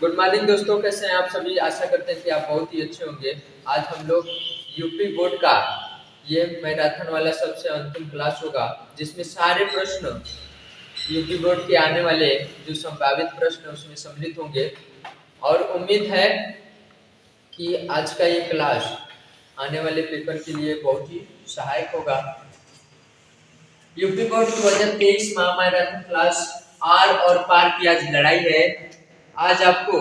Good morning दोस्तों, कैसे हैं आप सभी। आशा करते हैं कि आप बहुत ही अच्छे होंगे। आज हम लोग यूपी बोर्ड का ये मैराथन वाला सबसे अंतिम क्लास होगा, जिसमें सारे प्रश्न यूपी बोर्ड के आने वाले जो संभावित प्रश्न उसमें सम्मिलित होंगे। और उम्मीद है कि आज का ये क्लास आने वाले पेपर के लिए बहुत ही सहायक होगा। यूपी बोर्ड 2023 महामैराथन क्लास आर और पार की आज लड़ाई है। आज आपको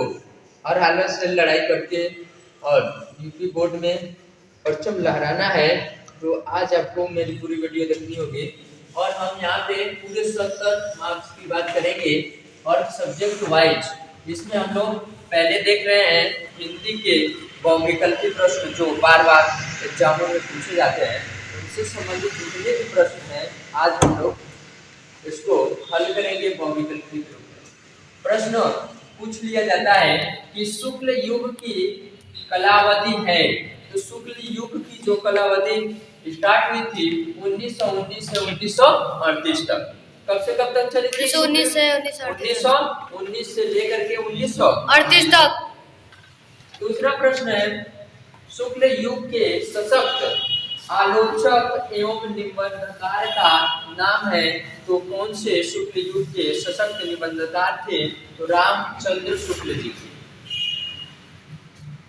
हर हालत से लड़ाई करके और यूपी बोर्ड में परचम लहराना है। तो आज आपको मेरी पूरी वीडियो देखनी होगी और हम यहाँ पे पूरे 70 मार्क्स की बात करेंगे और सब्जेक्ट वाइज इसमें हम लोग पहले देख रहे हैं हिंदी के बहुविकल्पी प्रश्न जो बार बार एग्जामों में पूछे जाते हैं, उनसे संबंधित जितने भी प्रश्न हैं आज हम लोग इसको हल करेंगे। बहुविकल्पी प्रश्न पूछ लिया जाता है कि शुक्ल युग की कलावधि है, तो शुक्ल युग की जो कलावधि स्टार्ट हुई थी 1919 से 1938 तक। कब से कब तक चली थी? 1919 से लेकर के 1938 तक। दूसरा प्रश्न है शुक्ल युग के सशक्त आलोचक एवं निबंधकार का नाम है, तो कौन से शुक्ल युग के सशक्त निबंधकार थे? तो रामचंद्र शुक्ल जी।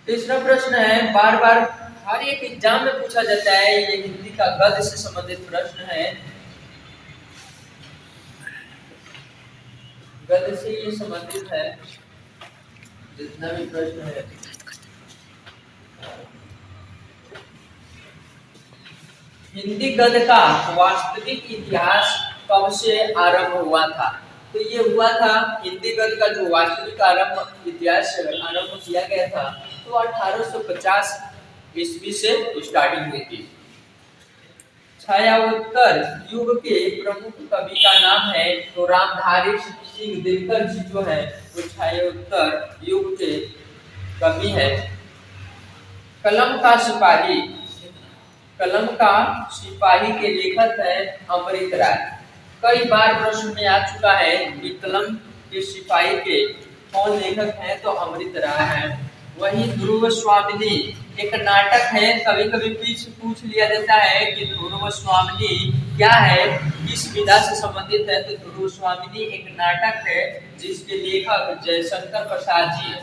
तीसरा प्रश्न है बार बार हर एक एग्जाम में पूछा जाता है, ये हिंदी का गद्य से संबंधित प्रश्न है। गद्य से ये संबंधित है जितना भी प्रश्न है। हिंदी गद्य का वास्तविक इतिहास कब से आरंभ हुआ था? तो ये हुआ था हिंदी गद्य का जो वास्तविक इतिहास आरंभ किया गया था तो 1850 ईस्वी से स्टार्टिंग हुई थी। छायावोत्तर युग के प्रमुख कवि का नाम है, तो रामधारी सिंह दिनकर जी जो है वो छायावोत्तर युग के कवि है। कलम का सिपाही, कलम का सिपाही के लेखक है अमृत राय। कई बार प्रश्न में आ चुका है कि कलम के सिपाही के कौन लेखक हैं, तो अमृत राय है। वही ध्रुव स्वामिनी एक नाटक है, कभी कभी पूछ लिया जाता है कि ध्रुव स्वामिनी क्या है, किस विधा से संबंधित है? तो ध्रुव स्वामिनी एक नाटक है जिसके लेखक जयशंकर प्रसाद जी है।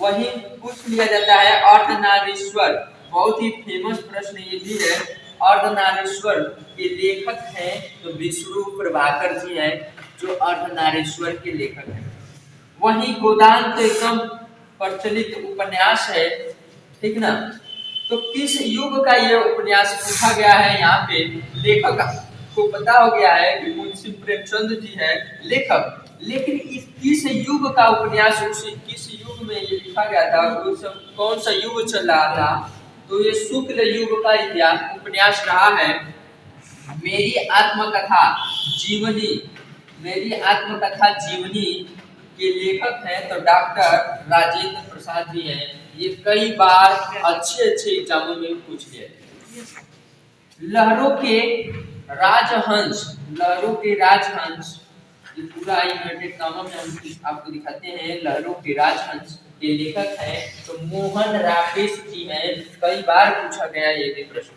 वही पूछ लिया जाता है अर्धनारीश्वर, बहुत ही फेमस प्रश्न ये भी है। अर्धनारीश्वर के लेखक हैं तो विष्णु प्रभाकर जी हैं जो अर्धनारीश्वर के लेखक हैं। वही गोदान तो एकदम प्रचलित उपन्यास है, ठीक ना। तो किस युग का ये उपन्यास पूछा गया है? यहाँ पे लेखक को पता हो गया है कि मुंशी प्रेमचंद जी है लेखक, लेकिन इस किस युग का उपन्यास, किस युग में ये लिखा गया था, कौन सा युग चल रहा था? तो ये शुक्ल युग का इतिहास उपन्यास रहा है। मेरी आत्मकथा जीवनी, मेरी आत्मकथा जीवनी के लेखक हैं तो डॉक्टर राजेंद्र प्रसाद जी हैं। ये कई बार अच्छे एग्जामों में पूछ लिया। लहरों के राजहंस, लहरों के राजहंस, ये पूरा इन्वर्टेड कॉमा में हम आपको दिखाते हैं। लहरों के राजहंस के लेखक हैं तो मोहन राकेश जी हैं। कई बार पूछा गया ये भी प्रश्न।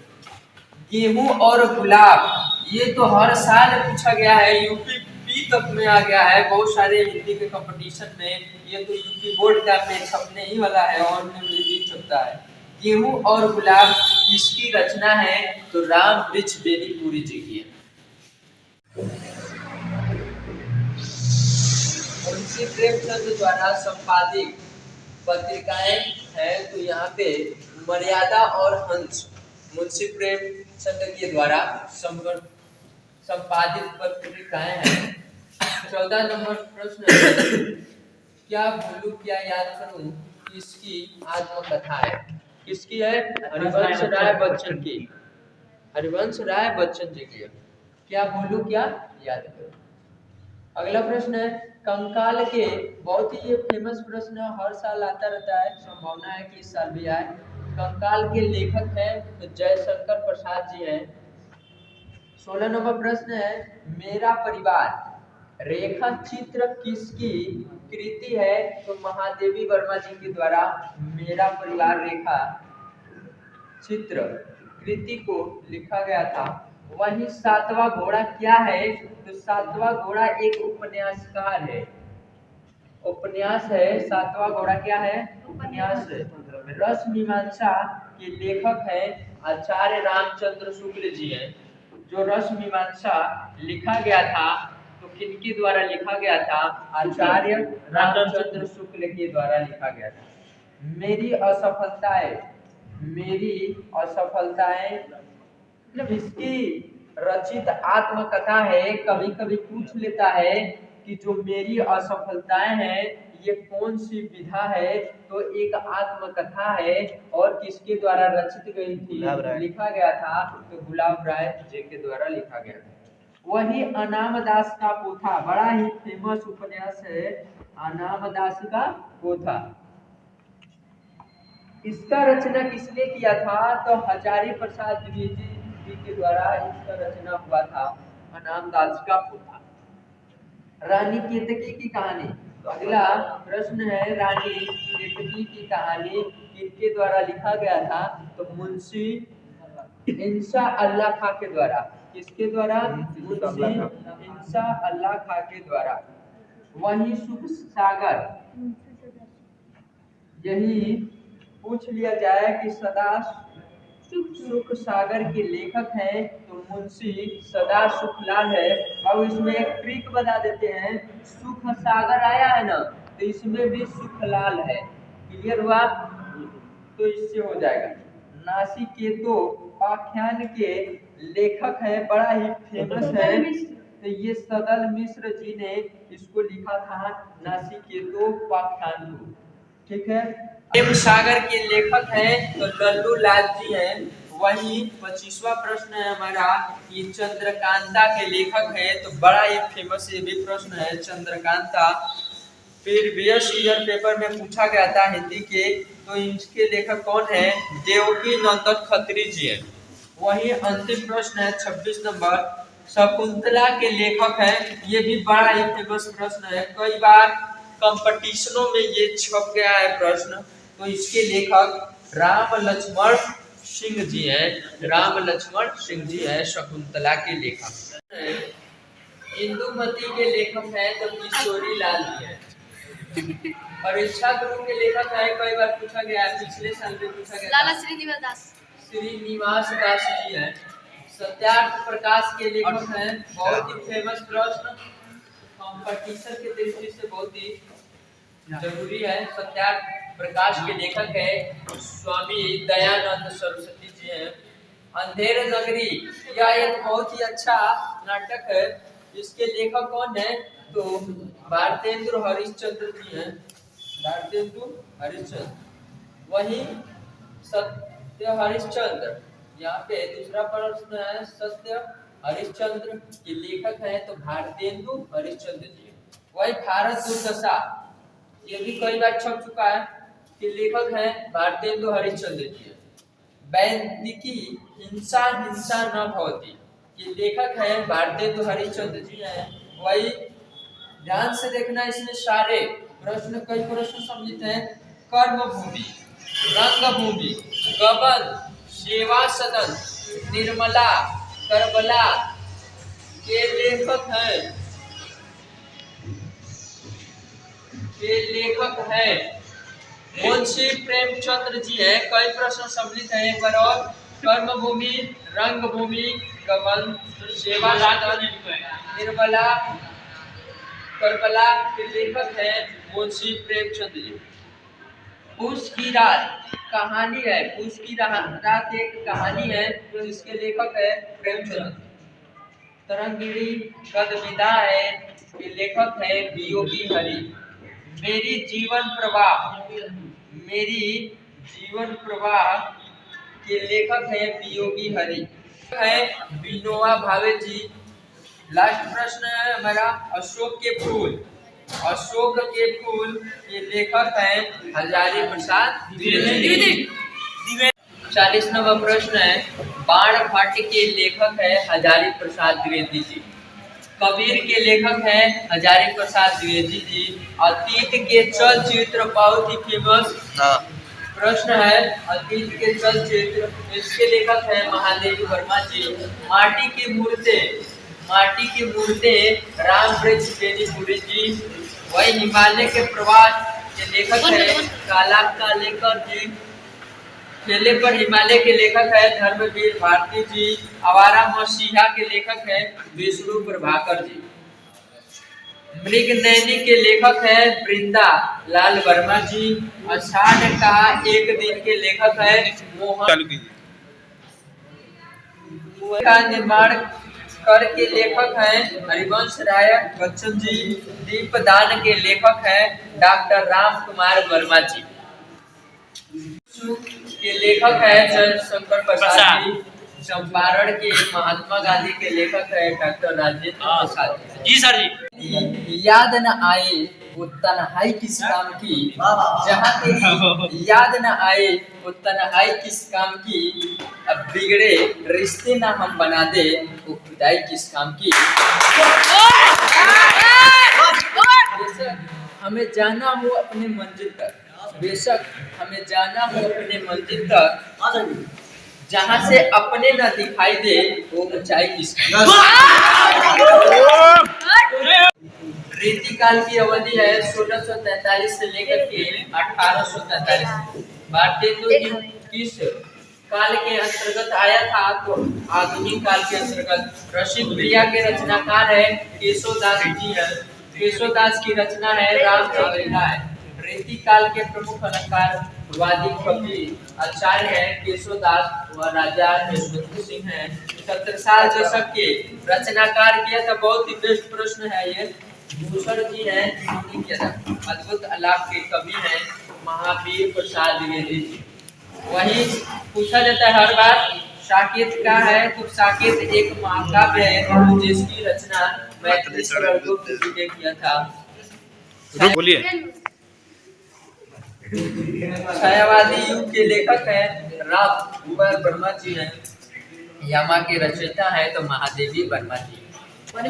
गेहूं और गुलाब, ये तो हर साल पूछा गया है, यूपी तक में आ गया है बहुत सारे हिंदी के कंपटीशन में। ये तो यूपी बोर्ड का में छपने ही वाला है और में भी छपता है। गेहूं और गुलाब किसकी रचना है? तो राम वृक्ष बेनीपुरी जी की है। मुंशी प्रेमचंद द्वारा संपादित पत्रिकाएं हैं, तो यहाँ पे मर्यादा और हंस मुंशी प्रेमचंद के द्वारा संपादित पत्रिकाएं हैं। 14 नंबर प्रश्न, क्या भूलूं क्या याद करूं किसकी आत्मकथा है? किसकी है? हरिवंश राय बच्चन की, हरिवंश राय बच्चन जी की। क्या भूलूं क्या याद करूं। अगला प्रश्न है कंकाल के, बहुत ही ये फेमस प्रश्न हर साल आता रहता है, संभावना है कि इस साल भी आए। कंकाल के लेखक हैं तो जयशंकर प्रसाद जी हैं। 16 नंबर प्रश्न है मेरा परिवार रेखा चित्र किसकी कृति है? तो महादेवी वर्मा जी के द्वारा मेरा परिवार रेखा चित्र कृति को लिखा गया था। वही सातवां घोड़ा क्या है? तो सातवां घोड़ा एक उपन्यासकार है, उपन्यास है। सातवां घोड़ा क्या है? उपन्यास है। रस मीमांसा के लेखक है आचार्य रामचंद्र शुक्ल जी हैं। जो रस मीमांसा लिखा गया था तो किनके द्वारा लिखा गया था? आचार्य रामचंद्र शुक्ल के द्वारा लिखा गया था। मेरी असफलताएं, मेरी असफलताएं मतलब इसकी रचित आत्मकथा है। कभी कभी पूछ लेता है कि जो मेरी असफलताएं हैं ये कौन सी विधा है? तो एक आत्मकथा है। और किसके द्वारा रचित गई थी, लिखा गया था? तो गुलाब राय जी के द्वारा लिखा गया था। वही अनामदास का पोथा, बड़ा ही फेमस उपन्यास है अनामदास का पोथा। इसका रचना किसने किया था? तो हजारी प्रसाद द्विवेदी जी के द्वारा इसका रचना हुआ था अनामदास का पोथा। रानी केतकी की कहानी, तो अगला प्रश्न है रानी केतकी की कहानी किसके द्वारा लिखा गया था? तो मुंशी इंसा अल्लाह खां के द्वारा। किसके द्वारा? मुंशी इंसा अल्लाह खां के द्वारा। वही सुख सागर, यही पूछ लिया जाए कि सदा सुख सागर के लेखक हैं तो मुंशी सदा सुखलाल है। अब इसमें एक ट्रिक बता देते हैं, सुख सागर आया है ना तो इसमें भी सुखलाल है। क्लियर हुआ? तो इससे हो जाएगा। नासिकेतो उपाख्यान के लेखक है, बड़ा ही फेमस है। तो ये सदल मिश्र जी ने इसको लिखा था नासिकेतो उपाख्यान को। ठीक है। प्रेम सागर के लेखक हैं तो लल्लू लाल जी हैं। वही 25वां प्रश्न है हमारा कि चंद्रकांता के लेखक है तो बड़ा ही फेमस ये भी प्रश्न है चंद्रकांता। प्रीवियस ईयर पेपर में पूछा गया था हिंदी के, तो इसके लेखक कौन है? देवकी नंदन खत्री जी हैं। वही अंतिम प्रश्न है 26 नंबर, शकुंतला के लेखक है। ये भी बड़ा ही फेमस प्रश्न है, कई बार कंपटीशनों में ये छप गया है प्रश्न। तो इसके लेखक राम लक्ष्मण सिंह जी हैं। राम लक्ष्मण सिंह जी हैं शकुंतला के लेखक। इंदुमती के लेखक हैं तो किशोरी लाल जी हैं। परीक्षा गुरु के लेखक है, कई बार पूछा गया है, पिछले साल में पूछा गया लाला श्रीनिवास दास जी हैं। सत्यार्थ प्रकाश के लेखक हैं, बहुत ही फेमस प्रश्न, कंपटीशन के दृष्टि से बहुत ही जरूरी है। सत्यार्थ प्रकाश के लेखक है स्वामी दयानंद सरस्वती जी हैं। अंधेर नगरी यह एक बहुत ही अच्छा नाटक है। इसके लेखक कौन है? तो भारतेंदु हरिश्चंद्र जी हैं। भारतेंदु हरिश्चंद्र। वही सत्य हरिश्चंद्र, यहाँ पे दूसरा प्रश्न है, सत्य हरिश्चंद्र के लेखक है तो भारतेंदु हरिश्चंद्र जी। वही भारत दुर्दशा, ये भी कई बार छप चुका है, कि लेखक है भारतेंदु हरिश्चंद्र जी। वैदिकी हिंसा हिंसा न भवति, ये लेखक है भारतेंदु हरिश्चंद्र जी हैं। वही ध्यान से देखना, इसमें सारे प्रश्न, कई प्रश्न सम्मिलित हैं। कर्म भूमि, रंग भूमि, गबन, सेवा सदन, निर्मला, करबला के लेखक हैं, मुंशी प्रेमचंद्र जी हैं। कई प्रश्न सम्मिलित हैं, एक बार और। कर्म भूमि, रंग भूमि, गबन, सेवा सदन, निर्मला, करबला के लेखक हैं मुंशी प्रेमचंद जी। पूस की रात कहानी है, पूस की रात एक कहानी है जिसके लेखक है प्रेमचंद। तरंगिणी कदविदा है के लेखक है वियोगी हरि। मेरी जीवन प्रवाह के लेखक है वियोगी हरि, है विनोबा भावे जी। लास्ट प्रश्न है हमारा, अशोक के फूल के लेखक हैं हजारी प्रसाद द्विवेदी। 40 नंबर प्रश्न है, बाण भट्ट के लेखक है हजारी प्रसाद द्विवेदी जी। कबीर के लेखक हैं हजारी प्रसाद द्विवेदी जी। अतीत के चलचित्र बहुत ही फेमस प्रश्न है। अतीत के चलचित्र, इसके लेखक हैं महादेवी वर्मा जी। माटी की मूर्ते राम वृक्ष बेनीपुरी जी। वही हिमालय के प्रवास के लेखक है काला कालेकर जी। खेले पर हिमालय के लेखक है धर्मवीर भारती जी। आवारा मसीहा के लेखक है विष्णु प्रभाकर जी। मृगनयनी के लेखक है वृंदा लाल वर्मा जी। आषाढ़ का एक दिन के लेखक है मोहन का निर्माण कर के लेखक है हरिवंश राय बच्चन जी। दीपदान के लेखक है डॉक्टर राम कुमार वर्मा जी। के लेखक है जयशंकर प्रसाद जी। चंपारण के महात्मा गांधी के लेखक है डॉक्टर राजेंद्र प्रसाद जी। सर जी। याद न आए वो तन्हाई किस काम की, जहाँ तेरी याद न आए वो तन्हाई किस काम की। अब बिगड़े रिश्ते ना हम बना दे वो खुदाई किस काम की। बेशक हमें जाना हो अपने मंजिल तक, बेशक हमें जाना हो अपने मंजिल तक, जहाँ से अपने न दिखाई दे वो ऊंचाई किसकी। रीति काल की अवधि है 1643 से लेकर के 1843। भारतीय किस काल के अंतर्गत आया था? तो आधुनिक काल के अंतर्गत। रसिक प्रिया के रचनाकार है केशवदास जी है। केशवदास की रचना है राम नवला है। रीति काल के प्रमुख अलंकार वादी कवि आचार्य है केशवदास व राजा यशवंत सिंह है। 17 दशक के रचनाकार किया था। बहुत ही बेस्ट प्रश्न है ये। भूषण जी है किया था। अद्भुत आलाप के कवि है महावीर प्रसाद द्विवेदी जी। वही पूछा जाता है हर बार साकेत का है, तो साकेत एक महाकाव्य है जिसकी रचना मैथिली शरदगुप्त जी ने किया था। बोलिए। छायावादी युग के लेखक है राम कुमार वर्मा जी हैं। यामा के रचयिता है तो महादेवी वर्मा जी।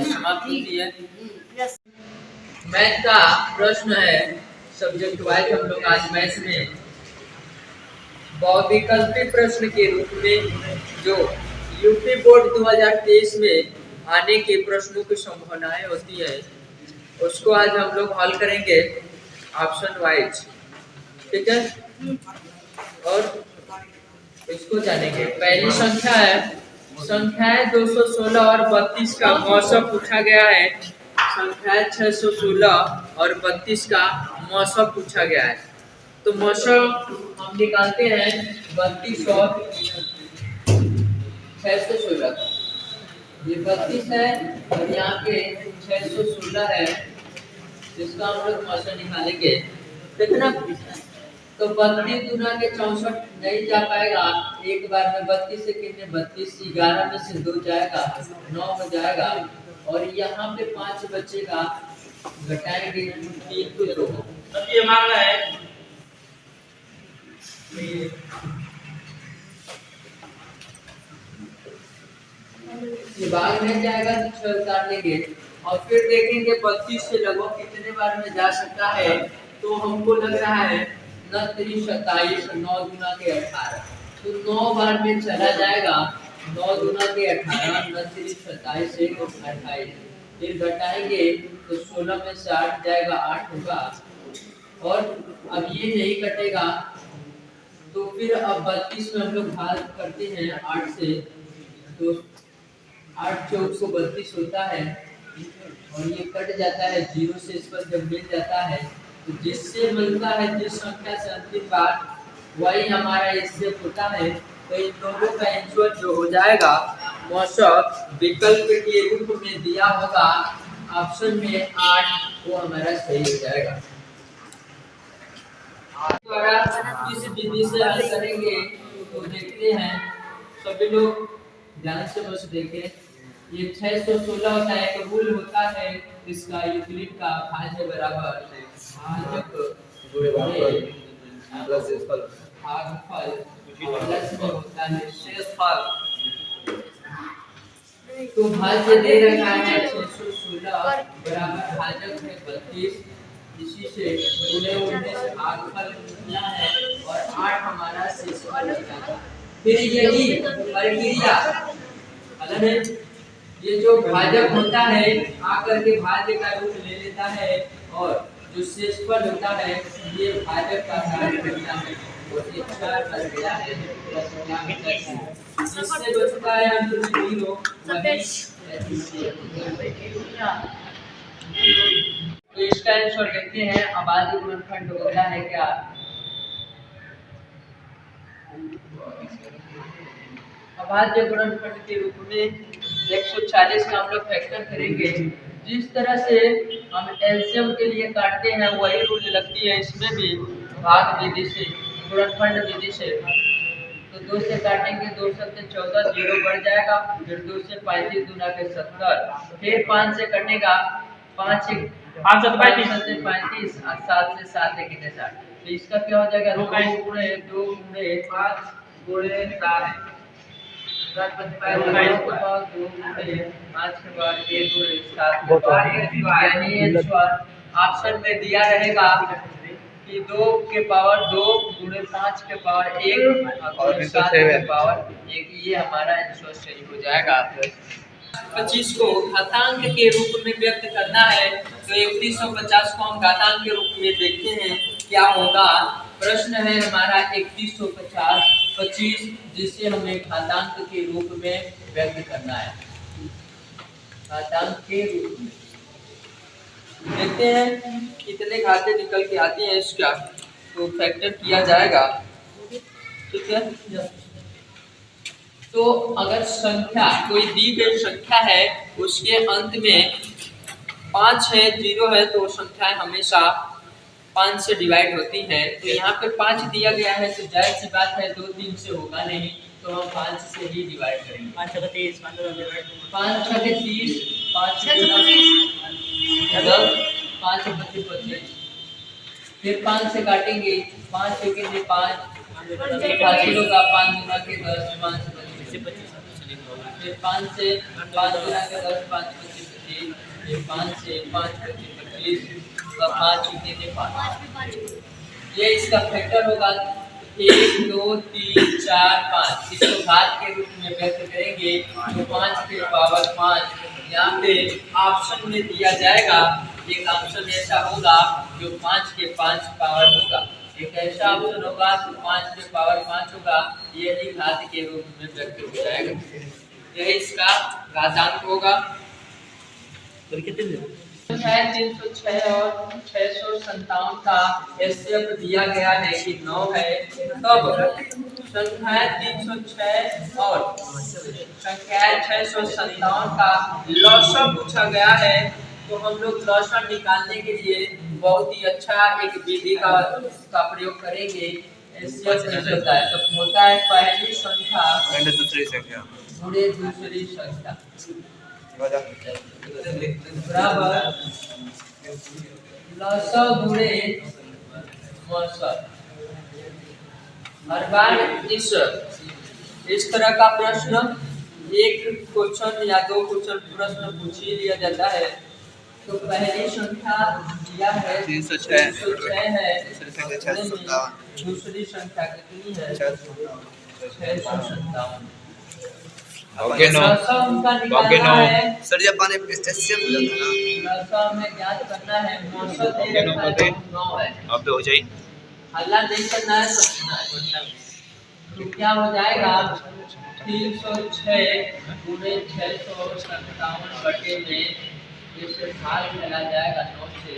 समाप्त होती है। मैथ का प्रश्न है सब्जेक्ट वाइज। हम लोग आज मैथ में बहुविकल्पी प्रश्न के रूप में जो यूपी बोर्ड 2023 में आने के प्रश्नों की संभावनाएं होती है उसको आज हम लोग हल करेंगे ऑप्शन वाइज, ठीक है। और इसको जानेंगे। पहली संख्या है 216 और 32 का मौसम पूछा गया है। संख्या है 616 और 32 का मौसम पूछा गया है। तो मौसम हम निकालते हैं 32 और 616। ये 32 है और यहाँ पे 616 है, जिसका हम लोग मौसम निकालेंगे। देखना तो 32 गुना के 64 नहीं जा पाएगा एक बार में। 32 से कितने 32 11 में से 2 जाएगा 9 हो जाएगा और यहाँ पे 5 बचेगा, घटाएंगे 3 को 2। अब ये मामला है ये भाग नहीं जाएगा तो 6 उतार लेंगे और फिर देखेंगे 32 से लगभग कितने बार में जा सकता है। तो हमको लग रहा है 9 3 27 9 गुना के 18, तो 9 बार में चला जाएगा। 9 गुना के 18 9 3 27 1 28, फिर घटाएंगे तो 16 में से 8 जाएगा 8 होगा। और अब ये नहीं कटेगा तो फिर अब 32 में हम लोग भाग करते हैं 8 से, तो 8 चौक को 32 होता है और ये कट जाता है 0 से। इस पर जब मिल जाता है तो जिससे मिलता है जिस संख्या से अंतिम बार वही हमारा इससे होता है। तो इन दोनों का आंसर जो हो जाएगा मौसम विकल्प के रूप में दिया होगा ऑप्शन में 8, वो हमारा सही हो जाएगा। द्वारा किस विधि से हल करेंगे तो देखते हैं। सभी लोग ध्यान से बस देखें। ये 616 होता है, एक रूल होता है इसका यूक्लिड का, भाज्य बराबर भाजक भागफल प्लस में होता है शेषफल। तो भाज्य दे रखा है 616 25, इसी से गुणे 19 भागफल कितना है और 8 हमारा शेषफल बचेगा। फिर यही प्रक्रिया अलग है। ये जो भाजक होता है आकर के भाज्य का रूप ले लेता है और जो शेषफल होता है ये भाजक का कार्य करता है और ये क्षय कर गया है। इससे बचता है अंत में 0 तो इसका आंसर देखते हैं। अभाज्य गुणनखंड होता है क्या? अभाज्य गुणनखंड के रूप में 140 का हम लोग फैक्टर करेंगे। जिस तरह से हम एलसीएम के लिए काटते हैं वही रूल लगती है इसमें भी, भाग विधि से, गुणनखंड विधि से। तो 2 से काटेंगे, 2 से 14, 0 बढ़ जाएगा, फिर 2 से 35 गुना के 70, फिर 5 से कटेगा, 5 से 35 और 7 से 7 है कितने 60। तो इसका क्या हो जाएगा? 2 गुणे 5 गुणे 7 5 के बाद 1 गुणे 7 यानी ऑप्शन में दिया रहेगा कि 2 के पावर 2 गुणे 5 के पावर 1 और 7 के पावर 1। ये हमारा आंसर सही हो जाएगा। 25 को घातांक के रूप में व्यक्त करना है तो 3150 को हम घातांक के रूप में देखते हैं क्या होगा। प्रश्न है हमारा 3150 25 जिसे हमें घातांक के रूप में व्यक्त करना है। घातांक के रूप में देखते हैं कितने घाते निकल के आती हैं इसका, तो फैक्टर किया जाएगा। ठीक है, तो अगर संख्या कोई दी गई संख्या है उसके अंत में 5 है 0 है तो संख्याएं हमेशा 5 से डिवाइड होती हैं। तो यहाँ पे 5 दिया गया है तो जाहिर सी बात है 2 3 से होगा नहीं, तो हम 5 से ही डिवाइड करेंगे। 5 6 30 5 6 30 5 6 5 25 25। फिर 5 से काटेंगे, 5 से कितने 5 होगा, 5 गुना के 10 5 फिर 5 से 5 गुना के 10 5 25 25। फिर 5 से 5 25 25 और 5 कितने 5। ये इसका फैक्टर होगा 1 2 3 4 5। इसको घात के रूप में व्यक्त करेंगे तो 5 के पावर 5 यहाँ पे ऑप्शन में दिया जाएगा। एक ऑप्शन ऐसा होगा जो 5 के 5 पावर होगा, एक ऐसा ऑप्शन होगा तो 5 के पावर 5 होगा। यही घात के रूप में व्यक्त हो जाएगा, यही इसका घातांक होगा। 306 और 657 का एचसीएफ दिया गया है कि 9 है, तब संख्या 306 और संख्या 657 का लॉसम पूछा गया है। तो हम लोग लॉसम निकालने के लिए बहुत ही अच्छा एक विधि का प्रयोग करेंगे। एचसीएफ कैसे होता है? तो होता है पहली संख्या दूसरी संख्या गुणे दूसरी संख्या बराबर लॉसम गुणे मौसम। हर बार इस तरह का प्रश्न एक क्वेश्चन या 2 क्वेश्चन प्रश्न पूछ ही लिया जाता है। तो पहली संख्या दिया है 306 है, दूसरी संख्या कितनी है 657। ओके नो सर जब पानी एचसीएफ हो जाता है ना लॉसम में ज्ञात करना है। मौसम दे रखा है 9 है, अब पे हो जाए हल्ला नहीं करना है, समझना है। तो क्या हो जाएगा 306 गुणे 657 बटे में इससे भाग चला जाएगा 9 से,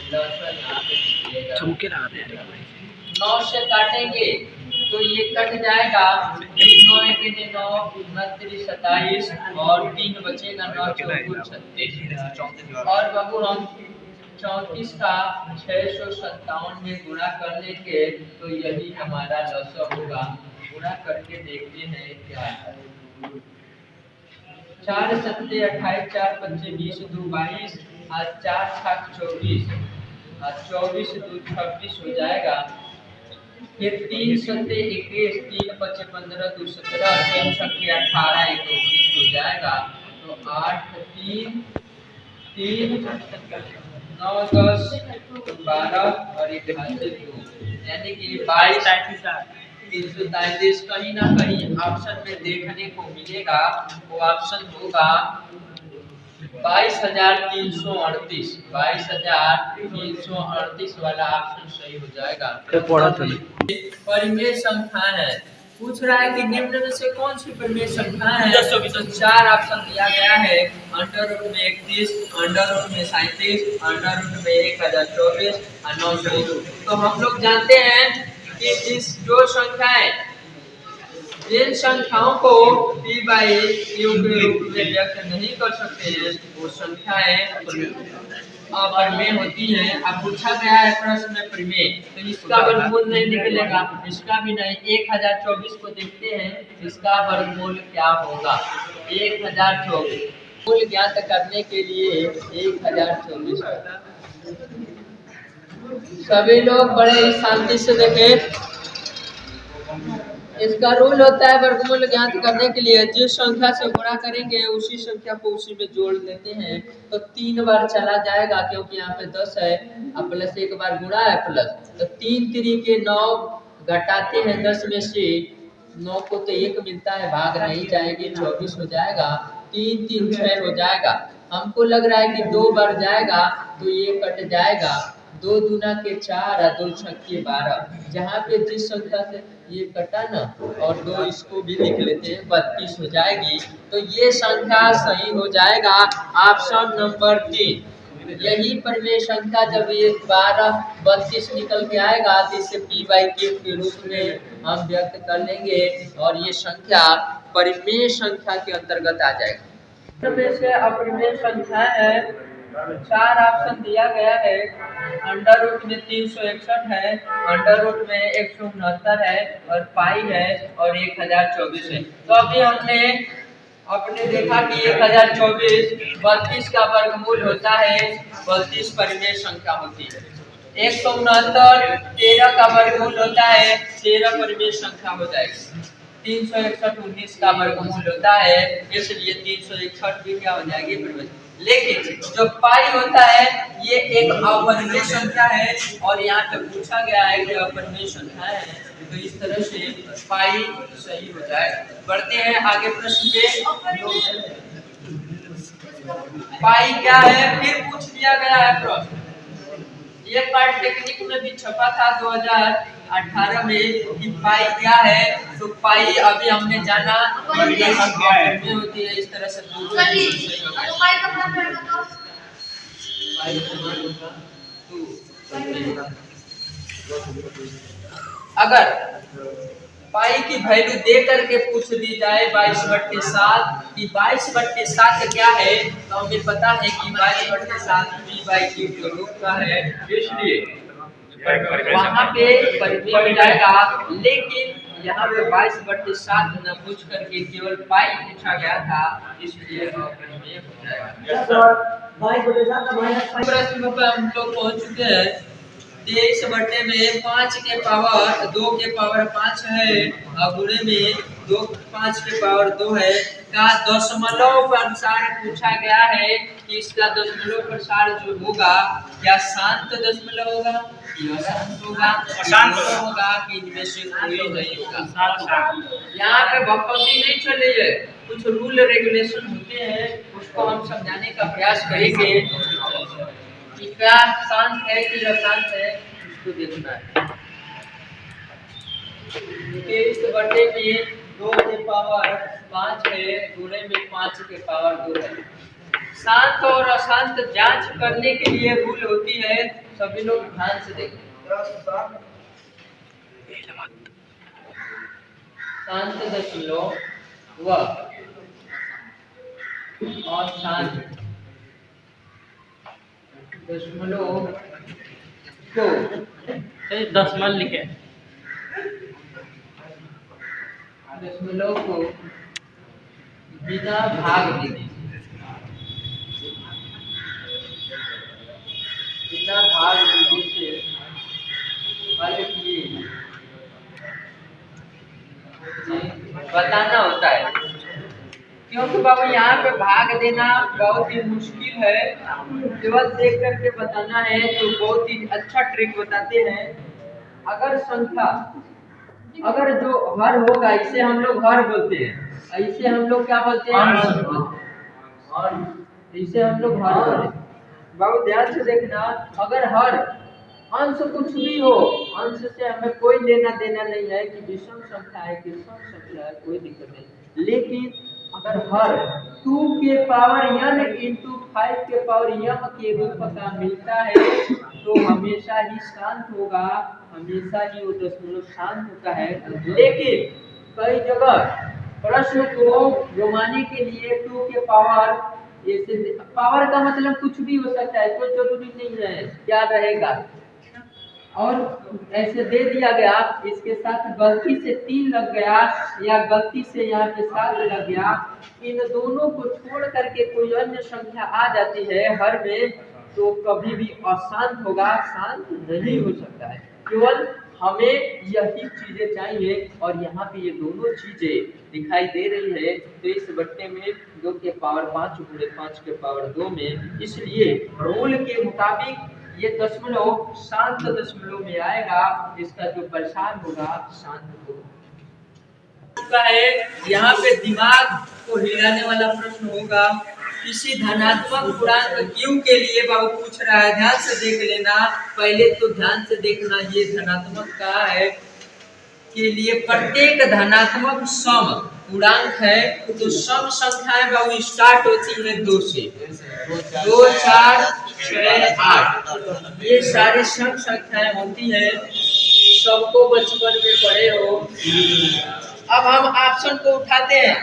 10 यहाँ पे निकलेगा। 9 से काटेंगे तो ये कट जाएगा, 9 के 9 29 27 और 3 बचेगा 9 चौकुल 36। और बाबू हम 34 का 657 में गुणा कर लेंगे तो यही हमारा लॉसम होगा। गुणा करके देखते हैं क्या है। 4 सत्ते 28 4 पंचे 20 2 22 और 4 छक 24 और 24 2 26 हो जाएगा। फिर 3 सत्ते 21 3 पंचे 15 2 17 3 छक्के 18 1 19 हो जाएगा। तो 8 3 3 9 10 12 और 1 हाथ से 2, यानी कि 22 333 कहीं ना कहीं ऑप्शन में देखने को मिलेगा। वो ऑप्शन होगा 22,338। 22,338 वाला ऑप्शन सही हो जाएगा। परिमेय संख्या है, पूछ रहा है कि निम्न में से कौन सी परिमेय संख्या है। तो 4 ऑप्शन दिया गया है, अंडर रूट में 31, अंडर रूट में 37, अंडर रूट में 1024 और 902। तो हम लोग जानते हैं कि इस जो संख्याएं, इन संख्याओं को p बाई q के रूप में व्यक्त नहीं कर सकते हैं, वो संख्याएं अपरिमेय होती हैं। अब पूछा गया है प्रश्न में परिमेय, तो इसका वर्गमूल नहीं निकलेगा, इसका भी नहीं। 1024 को देखते हैं, इसका वर्गमूल क्या होगा। 1024 मूल ज्ञात करने के लिए 1024 सभी लोग बड़े शांति से देखें। इसका रूल होता है वर्गमूल ज्ञात करने के लिए जिस संख्या से गुणा करेंगे उसी संख्या को उसी में जोड़ लेते हैं। तो 3 बार चला जाएगा, क्योंकि यहाँ पे 10 है, अब प्लस 1 बार गुणा है प्लस, तो 3 3 9 घटाते हैं 10 में से 9 को तो 1 मिलता है, भाग नहीं जाएगी, 24 हो जाएगा। 3 3 6 हो जाएगा। हमको लग रहा है कि 2 बार जाएगा तो ये कट जाएगा, 2 दूना के 4 और 2 छक्के 12। जहाँ पे जिस संख्या से ये कटा ना, और 2 इसको भी लिख लेते हैं, 32 हो जाएगी। तो ये संख्या सही हो जाएगा, ऑप्शन नंबर 3। यही परिमेय संख्या जब ये 12 32 निकल के आएगा तो इसे p बाई q के रूप में हम व्यक्त कर लेंगे और ये संख्या परिमेय संख्या के अंतर्गत आ जाएगा। में से अपरिमेय संख्या है, 4 ऑप्शन दिया गया है। अंडर रूट में 361 है, अंडर रूट में 169 है और पाई है और 1024 है। तो अभी आपने देखा कि 1024 32 का वर्गमूल होता है, 32 परिमेय संख्या होती है। 169 13 का वर्गमूल होता है, 13 परिमेय संख्या हो जाएगी। 361 19 का वर्गमूल होता है, इसलिए 361 भी क्या हो जाएगी परिमेय। लेकिन जो पाई होता है ये एक अपरिमेय संख्या है और यहाँ पे पूछा गया है कि अपरिमेय संख्या है, तो इस तरह से पाई सही हो जाए। बढ़ते हैं आगे प्रश्न पे। पाई क्या है फिर पूछ लिया गया है प्रश्न। ये पार्ट टेक्निक में भी छपा था 2018 में कि पाई क्या है। तो पाई अभी हमने जाना ये संख्या में होती है, इस तरह से अगर पाई की वैल्यू दे करके पूछ दी जाए 22/7 कि 22/7 क्या है, तो हमें पता है कि 22/7 p बाई q के रूप का है, इसलिए वहाँ पे परिमेय हो जाएगा। लेकिन यहाँ पे 22/7 न पूछ करके केवल पाई पूछा गया था, इसलिए अपरिमेय हो जाएगा। प्रश्न पर हम लोग पहुँच चुके हैं। 23 में 5 के पावर 2 के पावर 5 है और गुणे में 2 5 के पावर 2 है का दशमलव प्रसार पूछा गया है कि इसका दशमलव प्रसार जो होगा क्या शांत दशमलव होगा या अशांत होगा, अशांत होगा कि इनमें से कोई नहीं होगा। यहाँ पे भक्ति नहीं चल रही है, कुछ रूल रेगुलेशन होते हैं, उसको हम समझाने का प्रयास करेंगे कि क्या शांत है कि अशांत है, उसको देखना है। 23 में 2 के पावर 5 है, गुणे में 5 के पावर 2 है। शांत और अशांत जांच करने के लिए रूल होती है, सभी लोग ध्यान से देखें। शांत दशमलव व और शांत दशमलव को दशमलव लिखे, दशमलव को बिना भाग देने, बिना भाग देने से हल किए बताना होता है। क्योंकि बाबू यहाँ पे भाग देना बहुत ही मुश्किल है, केवल देख करके बताना है। तो बहुत ही अच्छा ट्रिक बताते हैं। अगर संख्या, अगर जो हर होगा इसे हम लोग हर बोलते हैं, इसे हम लोग क्या बोलते हैं? हर। इसे हम लोग हर बोलते हैं। बहुत ध्यान से देखना, अगर हर अंश कुछ भी हो, अंश से हमें कोई लेना देना नहीं है कि विषम संख्या है कि सम संख्या है, कोई दिक्कत नहीं। लेकिन अगर हर 2 के पावर n इंटू 5 के पावर m के रूप का मिलता है तो हमेशा ही शांत होगा, हमेशा ही वो दशमलव शांत होता है। लेकिन कई जगह प्रश्न को घुमाने के लिए 2 के पावर, ऐसे पावर का मतलब कुछ भी हो सकता है, कोई जरूरी नहीं है क्या रहेगा, और ऐसे दे दिया गया, इसके साथ गलती से 3 लग गया या गलती से यहाँ पे 7 लग गया, इन दोनों को छोड़ करके कोई अन्य संख्या आ जाती है हर में, तो कभी भी अशांत होगा, शांत नहीं हो सकता है। केवल हमें यही चीजें चाहिए, और यहाँ पे ये दोनों चीजें दिखाई दे रही है। तो इस बट्टे में 2 के पावर 5 गुणे 5 के पावर 2 में, इसलिए रूल के मुताबिक ये दशमलव शांत दशमलव में आएगा, इसका जो प्रसार होगा शांत होगा है। यहाँ पे दिमाग को हिलाने वाला प्रश्न होगा, किसी धनात्मक पूर्णांक q के लिए बाबू पूछ रहा है, ध्यान से देख लेना। पहले तो ध्यान से देखना, ये धनात्मक का है के लिए प्रत्येक धनात्मक सम पूर्णांक है, तो सम संख्याएं बाबू स्टार्ट होती है 2 से, 2 4 6 8, ये सारी सम संख्याएं होती है, सबको बचपन में पढ़े हो। अब हम ऑप्शन को उठाते हैं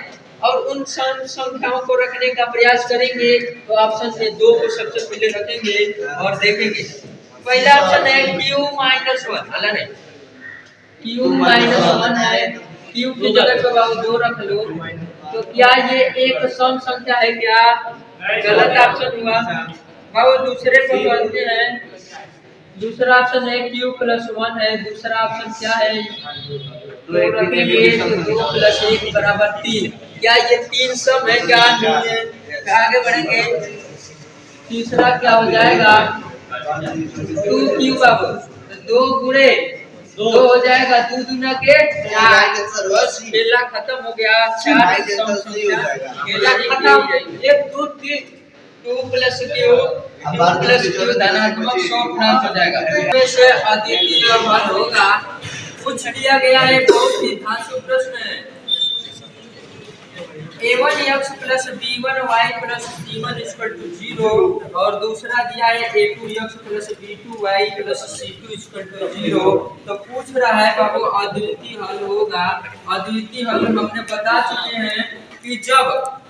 और उन सम संख्याओं को रखने का प्रयास करेंगे। तो ऑप्शन में 2 को सबसे पहले रखेंगे और देखेंगे। पहला ऑप्शन है q-1, अला नहीं, q-1 है, q की जगह पे बाबू 2 रख लो। तो क्या ये एक सम संख्या है? क्या गलत ऑप्शन हुआ बाबू। दूसरे को बोलते हैं, दूसरा ऑप्शन है q+1 है। दूसरा ऑप्शन क्या है? 2 रखेंगे तो 2 + 1 = 3। क्या ये 3 सम है? क्या नहीं है? आगे बढ़ेंगे, तीसरा क्या हो जाएगा? 2q बाबू, 2 गुणे 2 हो जाएगा, 2 दूना के 4, बस खेला खत्म हो गया। 4 सम संख्या, खेला खत्म। 1 2 3, 2 + q, 2 + q धनात्मक 100 पूर्णांक हो जाएगा। इसमें अद्वितीय हल होगा। पूछ लिया गया है, बहुत ही धांसू प्रश्न है। a1x + b1y + c1 = 0, और दूसरा दिया है a2x + b2y + c2 = 0। तो पूछ रहा है बाबू अद्वितीय हल होगा। अद्वितीय हल हमने बता चुके हैं कि जब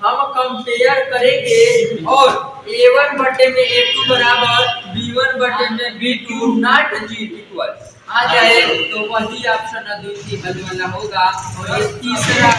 हम कंपेयर करेंगे और a1 बटे में a2 बराबर b1 बटे में b2 नॉट इक्वल आ जाए, तो वही ऑप्शन अद्वितीय हल वाला होगा। और ये तीसरा